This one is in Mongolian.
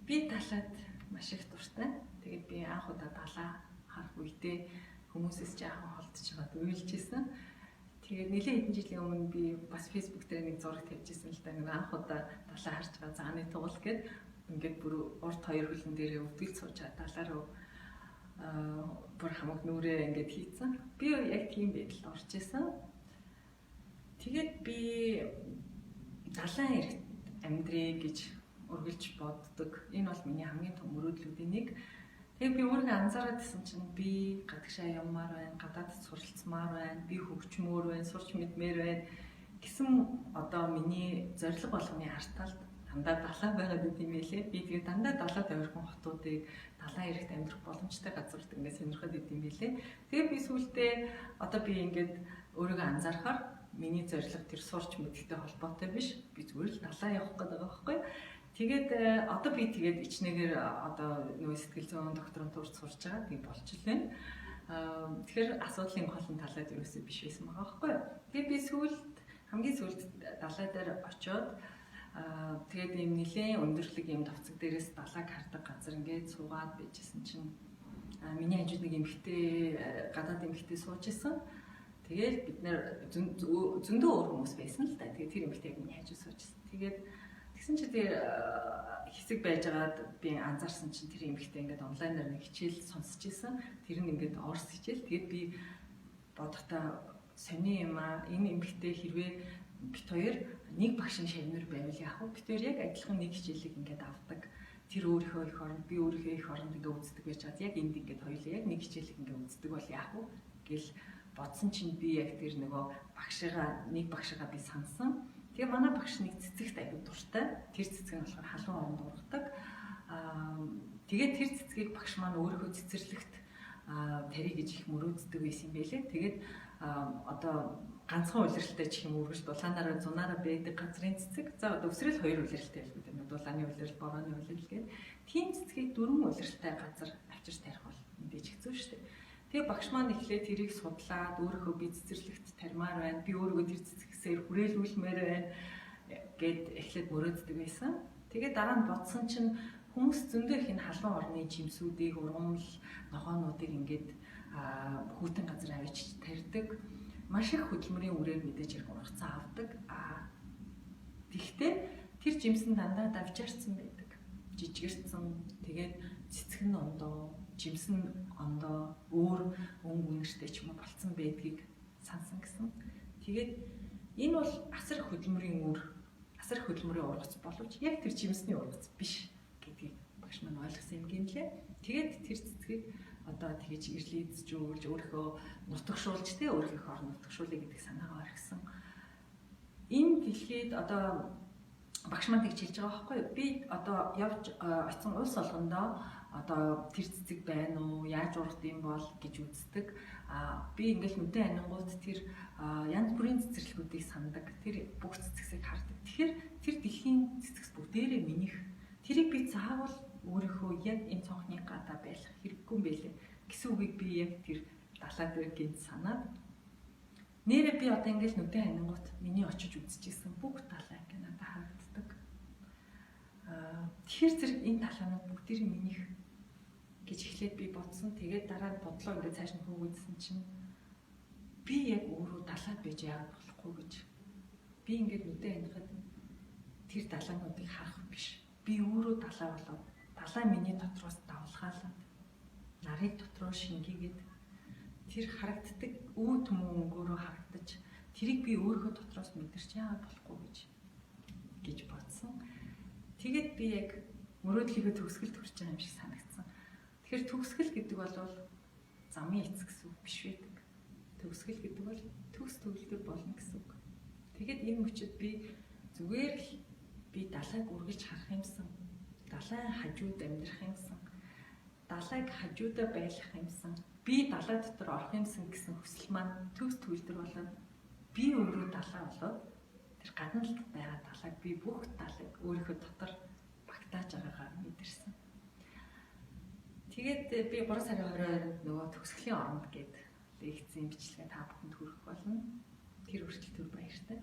Би далаад маш их дуртай. Тэгээд би анх удаа далаа харах үедээ хүмүүсээс жаахан холдож байгаад уйлжсэн. Тэгээд нэлээд хэдэн жилийн өмнө би бас Facebook дээр нэг зураг тавьжсэн л да. Нэг анх удаа далаа харж байгаа зааны тугал гэд ингээд бүр урт хоёр хөлн дээрээ өвдгөл сууж далаа руу бүр хамаг нүрээ ингээд хийцэн. Би яг тийм байдалд орж исэн. Тэгээд би далайн эрэгт амьдрий гэж үргэлж боддог. Энэ бол миний хамгийн том мөрөөдлүүдийн нэг. Тэгээ би өөрийгөө анзаараад исэн чинь би гадагшаа явмаар байна, гадаадд суралцмаар байна, би хөгжмөр байна, сурч мэдмээр байна гэсэн одоо миний зорилго болгоны арталд дандаа далаа байгаад идэм байлээ. Би тэгээ дандаа далаад ойрхон хотуудыг далайн эрэгт амьдрах боломжтой газарт ингээд сонирхоод идэм байлээ. Тэгээ би сүүлдээ одоо би ингээд өөрийгөө анзаарахаар миний зорилго тэр сурч мэдэлтэй холбоотой биш. Би зүгээр л далаа явах гэдэг байгаа байхгүй. Тэгээд одоо би тэгээд ичнэгээр одоо нөгөө сэтгэл зүйн докторантурт сурч байгаа. Тийм болж л байна. Тэгэхээр асуудлын гол нь талаад ерөөсөө биш байсан байгаа байхгүй. Тэгээд би хамгийн сүүлд далай дээр очиод тэгээд ийм нэлээд өндөрлөг ийм товцог дээрээс далайг хардаг газар ингээд суугаад байжсэн чинь миний хажууд нэг эмэгтэй гадаад эмэгтэй сууж исэн. Тэгээд бид нэр зөндөө өөр хүмүүс байсан л да. Тэгээд тэр эмэгтэй миний хажууд сууж исэн. Тэгээд тэгсэн чи тэр хэсэг байжгаад би анзаарсан чинь тэр эмэгтэй ингээд онлайнаар нэг хичээл сонсч исэн. Тэр нь ингээд орс хичээл. Тэгээд би бодохдоо сони юм аа. Энэ эмэгтэй хэрвээ бит хоёр нэг багшийн шавнар байвал яах вэ? Бит хоёр яг адилхан нэг хичээлийг ингээд авдаг. Тэр өөрийнхөө их оронд би өөрийнхөө их оронд ингээд үздэг байж чад. Яг энд ингээд хоёулаа яг нэг хичээлийг ингээд үздэг бол яах вэ гэл бодсон чинь би яг тэр нөгөө нэг багшигаа би сансан. Тэгээ манай багш нэг цэцэгт аягүй дуртай. Тэр цэцэг нь болохоор халуун оронд ургадаг. Тэгээд тэр цэцгийг багш маань өөрийнхөө цэцэрлэгт тарий гэж их мөрөөддөг байсан юм байлээ. Тэгээд одоо ганцхан улиралтай ч юм уу үргэлж дулаанаараа зунаараа байдаг газрын цэцэг. За одоо өсрөл хоёр улиралтай байлгүй дээ. Дулааны улирал, борооны улирал гэдэг. Тийм цэцгийг дөрвөн улиралтай газар авчирч тарих бол мэдээж хэцүү шүү дээ. Тэгээ багш маань эхлээд тэрийг судлаад өөрийнхөө би цэцэрлэгт тармаар байна. Би өөрийгөө тэр цэцгсээр хүрээлүүлмээр байна гэд эхлээд мөрөөддөг байсан. Тэгээ дараа нь бодсон чинь хүмүүс зөндөө их энэ халуун орны жимсүүдийг, ургамал, нохоонуудыг ингээд хүүтэн газар авчиж тарьдаг. Маш их хөдөлмөрийн үрээр мэдээж хэрэг ургацсан авдаг. Тэгтээ тэр жимс нь дандаа давжаарсан байдаг. Жижигэрсэн. Тэгээд цэцэг нь ондоо, жимс нь ондоо, өөр өнгөнөртэй ч юм уу болцсон байдгийг сансан гэсэн. Тэгээд энэ бол асар хөдөлмөрийн үр, асар хөдөлмөрийн ургац боловч яг тэр жимсний ургац биш гэдгийг багш маань ойлгосон юм гинлээ. Тэгээд тэр цэцгийг одоо тэгэж ирлээдсжүүлж өөрийнхөө нутагшуулж тэ өөрийнхөө орон нутагшуулъя гэдэг санаагаа орхисон. Энэ дэлхийд одоо багш маань тэгж хэлж байгаа байхгүй юу? Би одоо явж очсон улс олгондоо одоо тэр цэцэг байна уу? Яаж ургад юм бол гэж үздэг. Би ингээл нүдэн анингууд тэр янз бүрийн цэцэрлэгүүдийг сандаг. Тэр бүх цэцэсийг хардаг. Тэгэхээр тэр дэлхийн цэцэгс бүгдээрээ минийх. Тэрийг би заавал өөрийнхөө яг энэ цонхны гадаа байх хэрэггүй юм байлээ гэсэн үгийг би яг тэр далаа дээр гинт санаад нэрээ би одоо ингээл нүдэн анингууд миний очиж үзчихсэн бүх далаа ингээ надад харагддаг. Тэгэхээр зэрэг энэ далаанууд бүгдээрээ минийх гэж эхлээд би бодсон. Тэгээд дараа нь бодлоо ингээд цааш нь хөөгдсөн чинь би яг өөрөө далаад байж яагаад болохгүй гэж би ингээд нүдэн анихад тэр далаануудыг харах биш. Би өөрөө далаа болоод далаа миний дотроос давлгаалаад нарыг дотроо шингээгээд тэр харагддаг үе төмөн өнгөөрөө харагдаж тэрийг би өөрийнхөө дотроос мэдэрч яагаад болохгүй гэж бодсон. Тэгээд би яг мөрөөдлийгөө төгсгөлд хүрч байгаа юм шиг санагдсан. Тэгэхээр төгсгөл гэдэг бол замын эц гэсэн үг биш байдаг. Төгсгөл гэдэг бол төгс төгөлдөр болно гэсэн үг. Тэгээд энэ мөчөд би зүгээр л би далайг үргэлж харах юмсан. Далайн хажууд амьдрах юмсан. Далайг хажуудаа байлгах юмсан. Би далай дотор орох юмсан гэсэн хүсэл маань төгс төгөлдөр болоод би өөрөө далай болоод тэр гадна талд байгаа далайг би бүх далайг өөрийнхөө дотор багтааж байгаагаар мэдэрсэн. Тэгээд би 3 сарын 22-нд нөгөө төгсгөлийн оронд гээд лекцийн бичлэгээ та бүхэнд хүргэх болно. Тэр хүртэл түр баяртай.